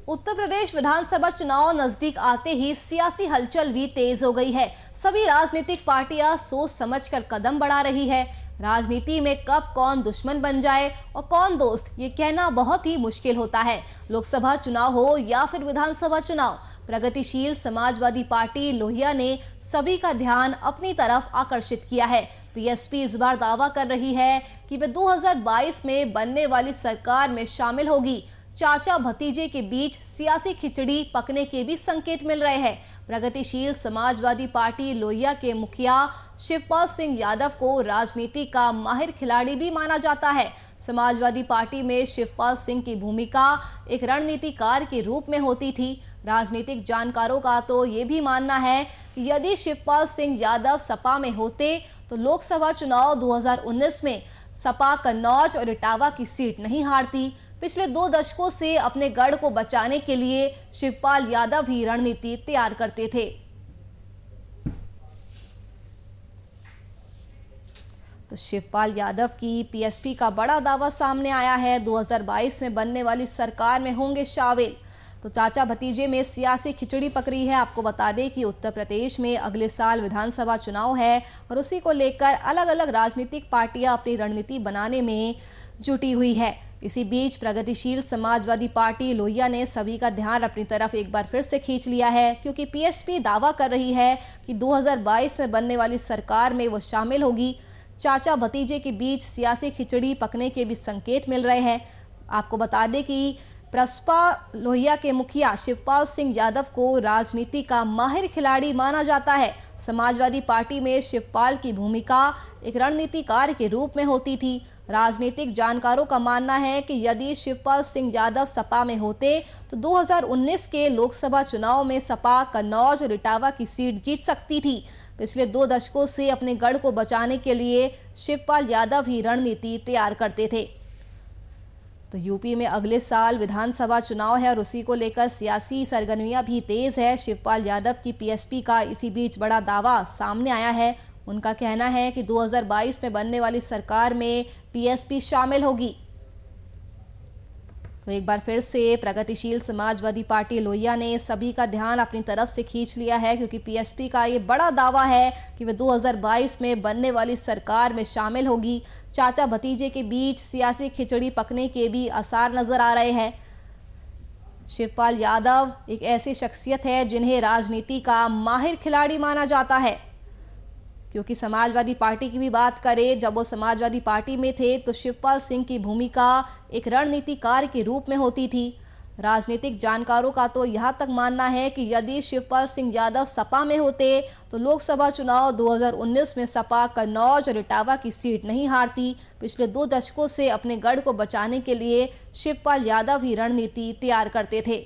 उत्तर प्रदेश विधानसभा चुनाव नजदीक आते ही सियासी हलचल भी तेज हो गई है। सभी राजनीतिक पार्टियां सोच समझकर कदम बढ़ा रही है। राजनीति में कब कौन दुश्मन बन जाए और कौन दोस्त, ये कहना बहुत ही मुश्किल होता है। लोकसभा चुनाव हो या फिर विधानसभा चुनाव, प्रगतिशील समाजवादी पार्टी लोहिया ने सभी का ध्यान अपनी तरफ आकर्षित किया है। पीएसपी इस बार दावा कर रही है कि वे 2022 में बनने वाली सरकार में शामिल होगी। चाचा भतीजे के बीच सियासी खिचड़ी पकने के भी संकेत मिल रहे हैं। प्रगतिशील समाजवादी पार्टी लोहिया के मुखिया शिवपाल सिंह यादव को राजनीति का माहिर खिलाड़ी भी माना जाता है। समाजवादी पार्टी में शिवपाल सिंह की भूमिका एक रणनीतिकार के रूप में होती थी। राजनीतिक जानकारों का तो ये भी मानना है कि यदि शिवपाल सिंह यादव सपा में होते तो लोकसभा चुनाव 2019 में सपा कन्नौज और इटावा की सीट नहीं हारती। पिछले 2 दशकों से अपने गढ़ को बचाने के लिए शिवपाल यादव ही रणनीति तैयार करते थे। तो शिवपाल यादव की पीएसपी का बड़ा दावा सामने आया है। 2022 में बनने वाली सरकार में होंगे शामिल। तो चाचा भतीजे में सियासी खिचड़ी पक रही है। आपको बता दें कि उत्तर प्रदेश में अगले साल विधानसभा चुनाव है और उसी को लेकर अलग अलग राजनीतिक पार्टियां अपनी रणनीति बनाने में जुटी हुई है। इसी बीच प्रगतिशील समाजवादी पार्टी लोहिया ने सभी का ध्यान अपनी तरफ एक बार फिर से खींच लिया है, क्योंकि पीएसपी दावा कर रही है कि 2022 में बनने वाली सरकार में वो शामिल होगी। चाचा भतीजे के बीच सियासी खिचड़ी पकने के भी संकेत मिल रहे हैं। आपको बता दें कि प्रसपा लोहिया के मुखिया शिवपाल सिंह यादव को राजनीति का माहिर खिलाड़ी माना जाता है। समाजवादी पार्टी में शिवपाल की भूमिका एक रणनीतिकार के रूप में होती थी। राजनीतिक जानकारों का मानना है कि यदि शिवपाल सिंह यादव सपा में होते तो 2019 के लोकसभा चुनाव में सपा कन्नौज और इटावा की सीट जीत सकती थी। पिछले 2 दशकों से अपने गढ़ को बचाने के लिए शिवपाल यादव ही रणनीति तैयार करते थे। तो यूपी में अगले साल विधानसभा चुनाव है और उसी को लेकर सियासी सरगर्मियां भी तेज है। शिवपाल यादव की पीएसपी का इसी बीच बड़ा दावा सामने आया है। उनका कहना है कि 2022 में बनने वाली सरकार में पीएसपी शामिल होगी। तो एक बार फिर से प्रगतिशील समाजवादी पार्टी लोहिया ने सभी का ध्यान अपनी तरफ से खींच लिया है, क्योंकि पीएसपी का ये बड़ा दावा है कि वे 2022 में बनने वाली सरकार में शामिल होगी। चाचा भतीजे के बीच सियासी खिचड़ी पकने के भी आसार नजर आ रहे हैं। शिवपाल यादव एक ऐसी शख्सियत है जिन्हें राजनीति का माहिर खिलाड़ी माना जाता है, क्योंकि समाजवादी पार्टी की भी बात करें, जब वो समाजवादी पार्टी में थे तो शिवपाल सिंह की भूमिका एक रणनीतिकार के रूप में होती थी। राजनीतिक जानकारों का तो यहाँ तक मानना है कि यदि शिवपाल सिंह यादव सपा में होते तो लोकसभा चुनाव 2019 में सपा कन्नौज और इटावा की सीट नहीं हारती। पिछले 2 दशकों से अपने गढ़ को बचाने के लिए शिवपाल यादव ही रणनीति तैयार करते थे।